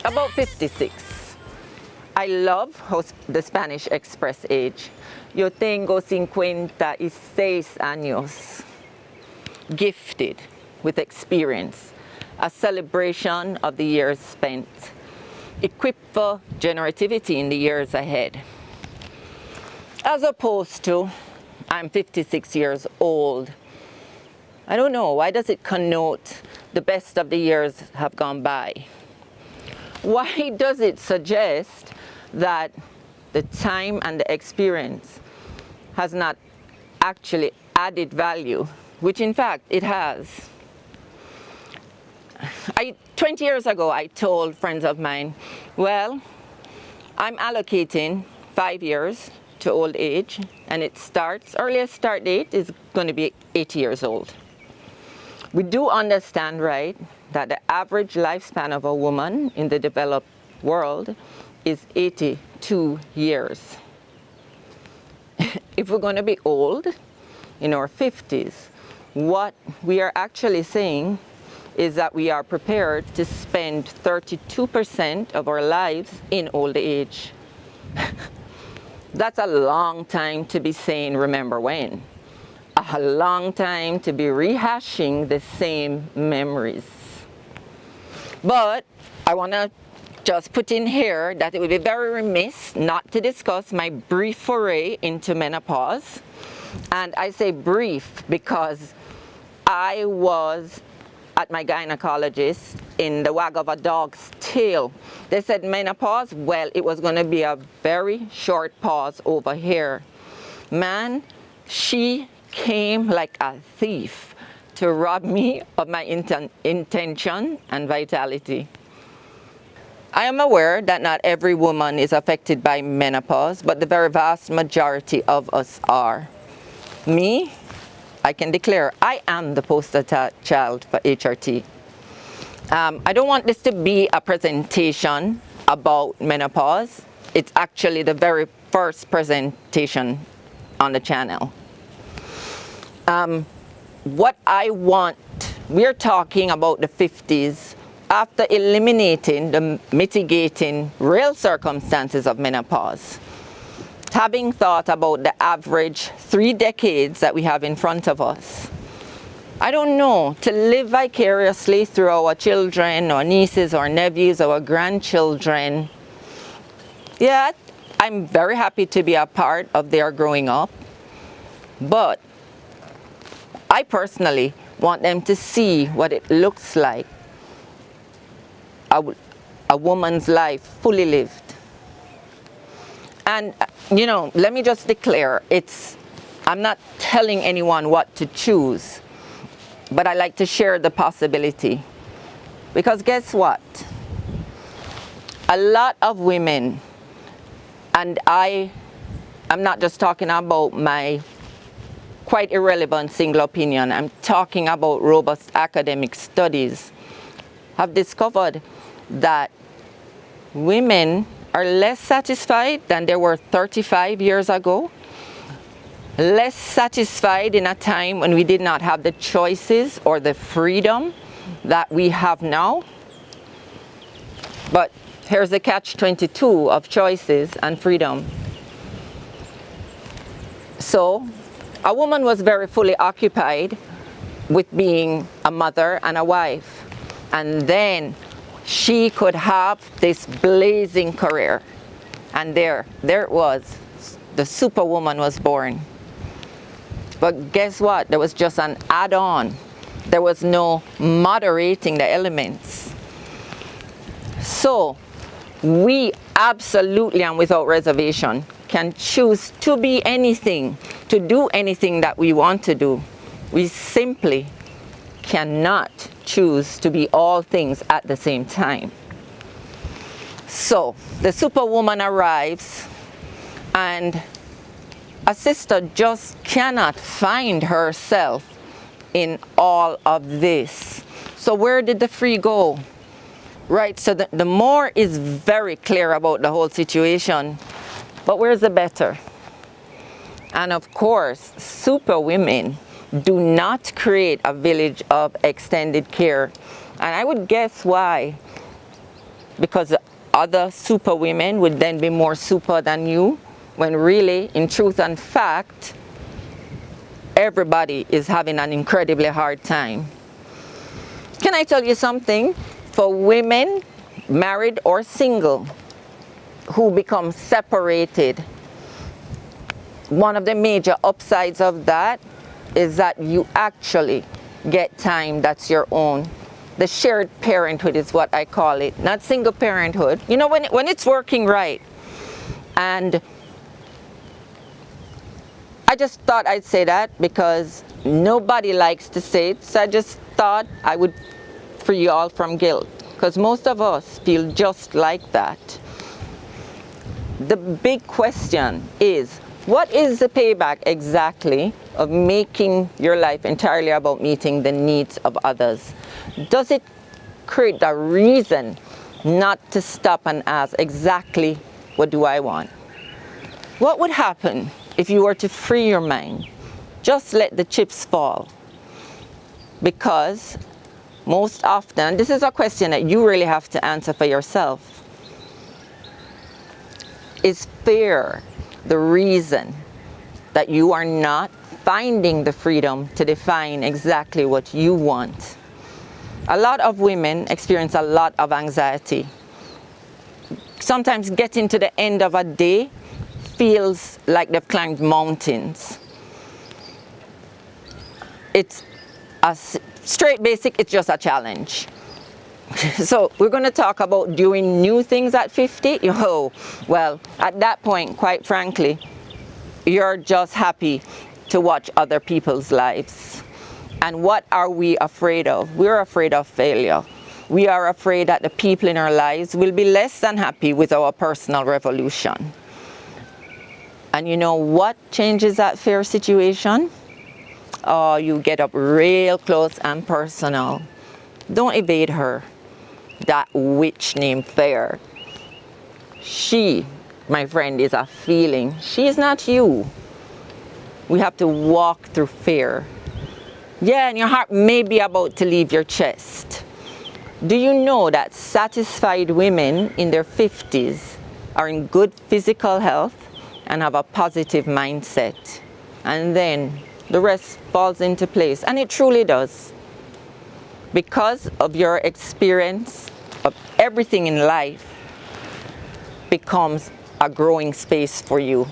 About 56. I love how the Spanish express age. Yo tengo 56 años. Gifted with experience, a celebration of the years spent, equipped for generativity in the years ahead. As opposed to, I'm 56 years old. I don't know, why does it connote the best of the years have gone by? Why does it suggest that the time and the experience has not actually added value, which in fact it has? 20 years ago, I told friends of mine, well, I'm allocating 5 years to old age, and earliest start date is going to be 80 years old. We do understand, right, that the average lifespan of a woman in the developed world is 82 years. If we're going to be old, in our 50s, what we are actually saying is that we are prepared to spend 32% of our lives in old age. That's a long time to be saying, remember when. A long time to be rehashing the same memories. But I want to just put in here that it would be very remiss not to discuss my brief foray into menopause. And I say brief because I was at my gynecologist in the wag of a dog's tail. They said menopause, well, it was going to be a very short pause over here. Man, she came like a thief to rob me of my intention and vitality. I am aware that not every woman is affected by menopause, but the very vast majority of us are. Me, I can declare I am the poster child for HRT. I don't want this to be a presentation about menopause. It's actually the very first presentation on the channel. What I want, we're talking about the 50s after eliminating the mitigating real circumstances of menopause. Having thought about the average 3 decades that we have in front of us, I don't know, to live vicariously through our children, our nieces, our nephews, our grandchildren. Yeah, I'm very happy to be a part of their growing up, but I personally want them to see what it looks like, a woman's life fully lived. And, you know, let me just declare, I'm not telling anyone what to choose, but I like to share the possibility. Because guess what? A lot of women, and I'm not just talking about my quite irrelevant single opinion, I'm talking about robust academic studies, have discovered that women are less satisfied than they were 35 years ago, less satisfied in a time when we did not have the choices or the freedom that we have now. But here's the catch-22 of choices and freedom. So a woman was very fully occupied with being a mother and a wife, and then she could have this blazing career. And there it was. The superwoman was born. But guess what? There was just an add-on. There was no moderating the elements. So we absolutely and without reservation can choose to be anything, to do anything that we want to do. We simply cannot choose to be all things at the same time. So the superwoman arrives, and a sister just cannot find herself in all of this. So where did the free go? Right, so the more is very clear about the whole situation, but where's the better? And of course, superwomen do not create a village of extended care. And I would guess why. because other super women would then be more super than you, when really, in truth and fact, everybody is having an incredibly hard time. Can I tell you something? For women, married or single, who become separated, one of the major upsides of that is that you actually get time that's your own. The shared parenthood is what I call it, not single parenthood. You know, when it's working right. And I just thought I'd say that because nobody likes to say it, so I just thought I would free you all from guilt, because most of us feel just like that. The big question is, what is the payback exactly of making your life entirely about meeting the needs of others? Does it create a reason not to stop and ask exactly, what do I want? What would happen if you were to free your mind? Just let the chips fall. Because most often, this is a question that you really have to answer for yourself. Is fear the reason that you are not finding the freedom to define exactly what you want? A lot of women experience a lot of anxiety. Sometimes getting to the end of a day feels like they've climbed mountains. It's a straight basic, it's just a challenge. So we're going to talk about doing new things at 50. Oh, well, at that point, quite frankly, you're just happy to watch other people's lives. And what are we afraid of? We're afraid of failure. We are afraid that the people in our lives will be less than happy with our personal revolution. And you know what changes that fear situation? Oh, you get up real close and personal. Don't evade her, that witch named Fear. She, my friend, is a feeling. She is not you. We have to walk through fear. Yeah, and your heart may be about to leave your chest. Do you know that satisfied women in their 50s are in good physical health and have a positive mindset? And then the rest falls into place, and it truly does. Because of your experience of everything in life becomes a growing space for you.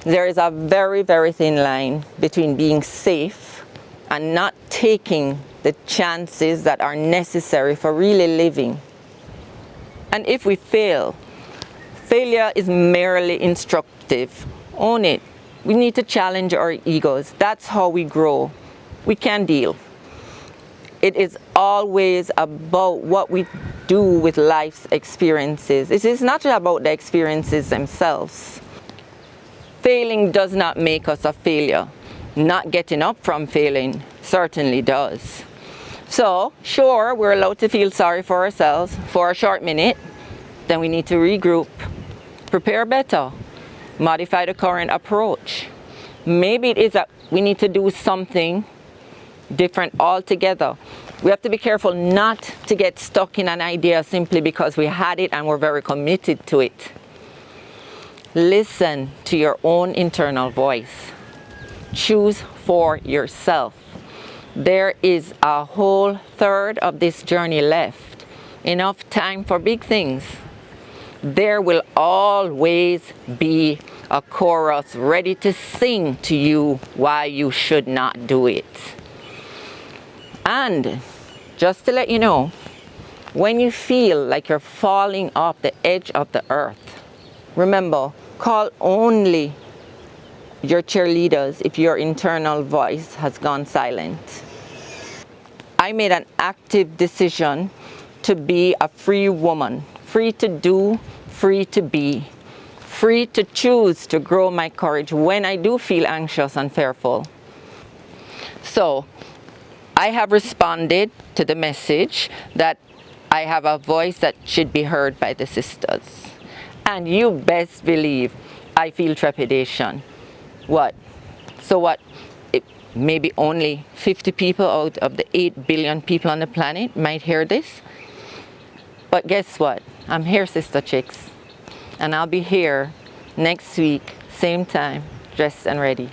There is a very, very thin line between being safe and not taking the chances that are necessary for really living. And if we fail, failure is merely instructive. Own it. We need to challenge our egos. That's how we grow. We can deal. It is always about what we do with life's experiences. It is not about the experiences themselves. Failing does not make us a failure. Not getting up from failing certainly does. So, sure, we're allowed to feel sorry for ourselves for a short minute. Then we need to regroup, prepare better, modify the current approach. Maybe it is that we need to do something different altogether. We have to be careful not to get stuck in an idea simply because we had it and we're very committed to it. Listen to your own internal voice. Choose for yourself. There is a whole third of this journey left. Enough time for big things. There will always be a chorus ready to sing to you why you should not do it. And just to let you know, when you feel like you're falling off the edge of the earth, remember, call only your cheerleaders if your internal voice has gone silent. I made an active decision to be a free woman, free to do, free to be, free to choose to grow my courage when I do feel anxious and fearful. So, I have responded to the message that I have a voice that should be heard by the sisters. And you best believe I feel trepidation. What? So what? Maybe only 50 people out of the 8 billion people on the planet might hear this. But guess what? I'm here, Sister Chicks. And I'll be here next week, same time, dressed and ready.